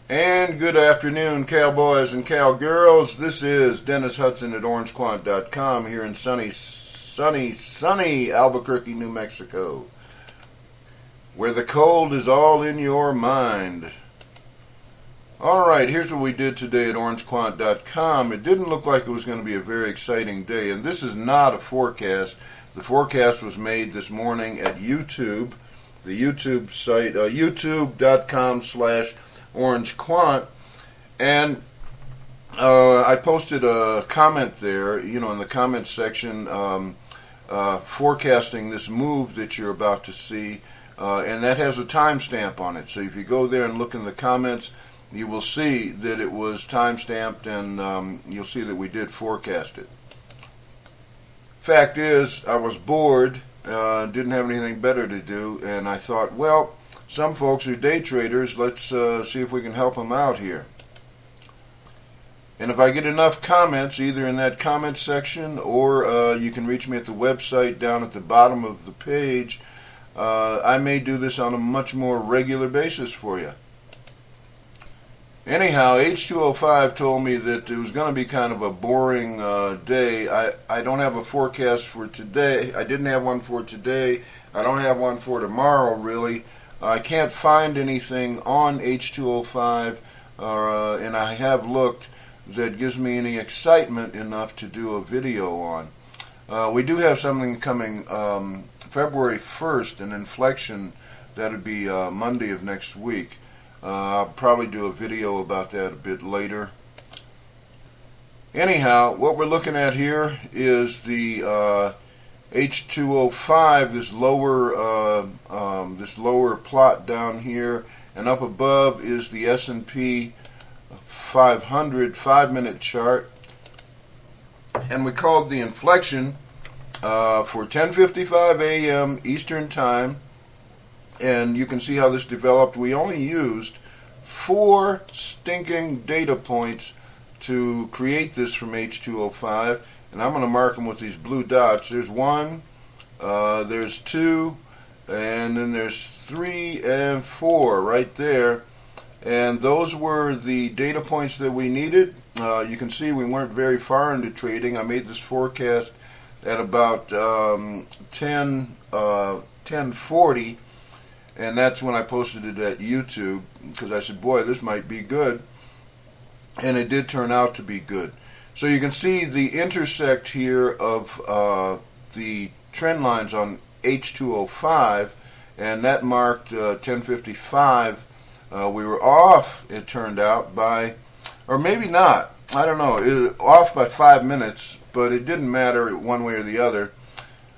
And good afternoon, cowboys and cowgirls. This is Dennis Hudson at OrangeQuant.com here in sunny Albuquerque, New Mexico, where the cold is all in your mind. Alright, here's what we did today at OrangeQuant.com. It didn't look like it was going to be a very exciting day, and this is not a forecast. The forecast was made this morning at YouTube, the YouTube site, youtube.com/OrangeQuant, and I posted a comment there, in the comment section, forecasting this move that you're about to see, and that has a timestamp on it. So if you go there and look in the comments, you will see that it was time-stamped, and you'll see that we did forecast it. Fact is, I was bored, didn't have anything better to do, and I thought, well, some folks are day traders. Let's see if we can help them out here. And if I get enough comments, either in that comment section or you can reach me at the website down at the bottom of the page, I may do this on a much more regular basis for you. Anyhow, h2o5 told me that it was going to be kind of a boring day. I don't have a forecast for today. I didn't have one for today. I don't have one for tomorrow, really. I can't find anything on h2o5, and I have looked, that gives me any excitement enough to do a video on. We do have something coming February 1st, an inflection. That would be Monday of next week. I'll probably do a video about that a bit later. Anyhow, what we're looking at here is the h2o5, this lower plot down here, and up above is the S&P 500 5-minute chart, and we called the inflection for 10:55 a.m. Eastern Time. And you can see how this developed. We only used 4 stinking data points to create this from h2o5, and I'm going to mark them with these blue dots. There's 1, there's 2, and then there's 3 and 4 right there. And those were the data points that we needed. You can see we weren't very far into trading. I made this forecast at about 10:40. And that's when I posted it at YouTube, because I said, boy, this might be good. And it did turn out to be good. So you can see the intersect here of the trend lines on h2o5, and that marked 10:55. We were off, it turned out, by, or maybe not, I don't know, off by 5 minutes, but it didn't matter one way or the other,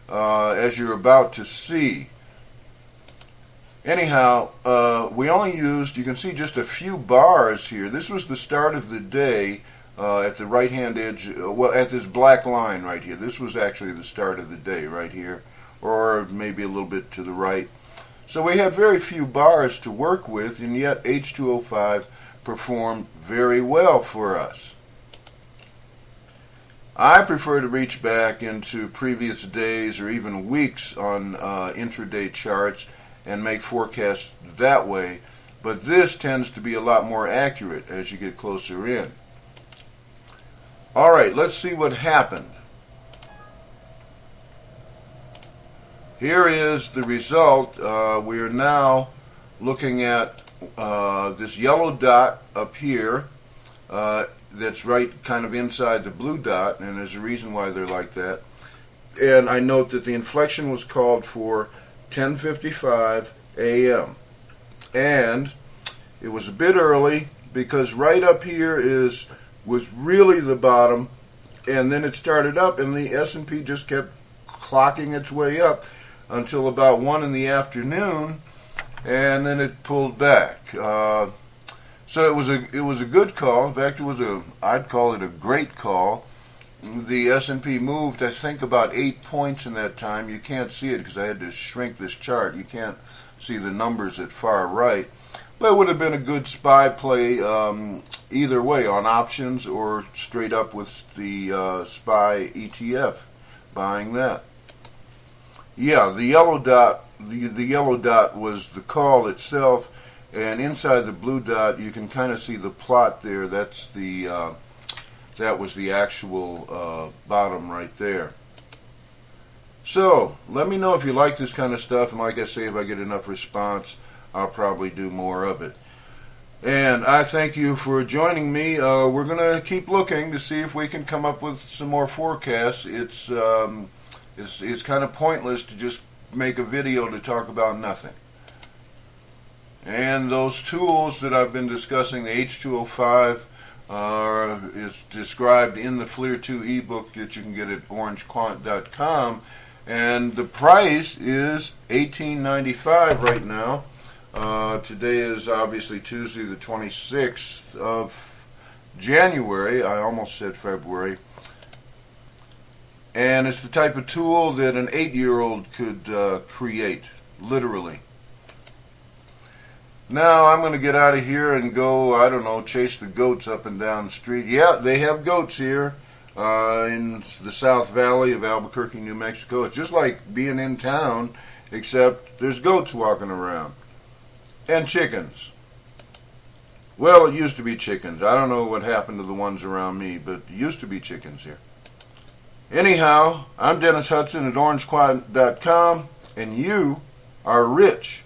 as you're about to see. Anyhow, we only used, you can see, just a few bars here. This was the start of the day at the right-hand edge, well, at this black line right here. This was actually the start of the day right here, or maybe a little bit to the right. So we had very few bars to work with, and yet h2o5 performed very well for us. I prefer to reach back into previous days or even weeks on intraday charts and make forecasts that way, but this tends to be a lot more accurate as you get closer in. Alright, let's see what happened. Here is the result. We are now looking at this yellow dot up here that's right kind of inside the blue dot, and there's a reason why they're like that. And I note that the inflection was called for 10:55 a.m. and it was a bit early, because right up here was really the bottom, and then it started up, and the S&P just kept clocking its way up until about 1 in the afternoon, and then it pulled back. So it was a good call. In fact, I'd call it a great call. The S&P moved, I think, about 8 points in that time. You can't see it because I had to shrink this chart. You can't see the numbers at far right. But it would have been a good SPY play either way, on options or straight up with the SPY ETF, buying that. Yeah, the yellow dot was the call itself, and inside the blue dot you can kind of see the plot there. That's the that was the actual bottom right there. So let me know if you like this kind of stuff, and like I say, if I get enough response, I'll probably do more of it. And I thank you for joining me. We're going to keep looking to see if we can come up with some more forecasts. It's kind of pointless to just make a video to talk about nothing. And those tools that I've been discussing, the h2o5, is described in the FLIR 2 ebook that you can get at orangequant.com, and the price is $18.95 right now. Today is obviously Tuesday the 26th of January. I almost said February. And it's the type of tool that an 8-year-old could create, literally. Now I'm going to get out of here and go, I don't know, chase the goats up and down the street. Yeah, they have goats here in the South Valley of Albuquerque, New Mexico. It's just like being in town, except there's goats walking around. And chickens. Well, it used to be chickens. I don't know what happened to the ones around me, but it used to be chickens here. Anyhow, I'm Dennis Hudson at orangequant.com, and you are rich.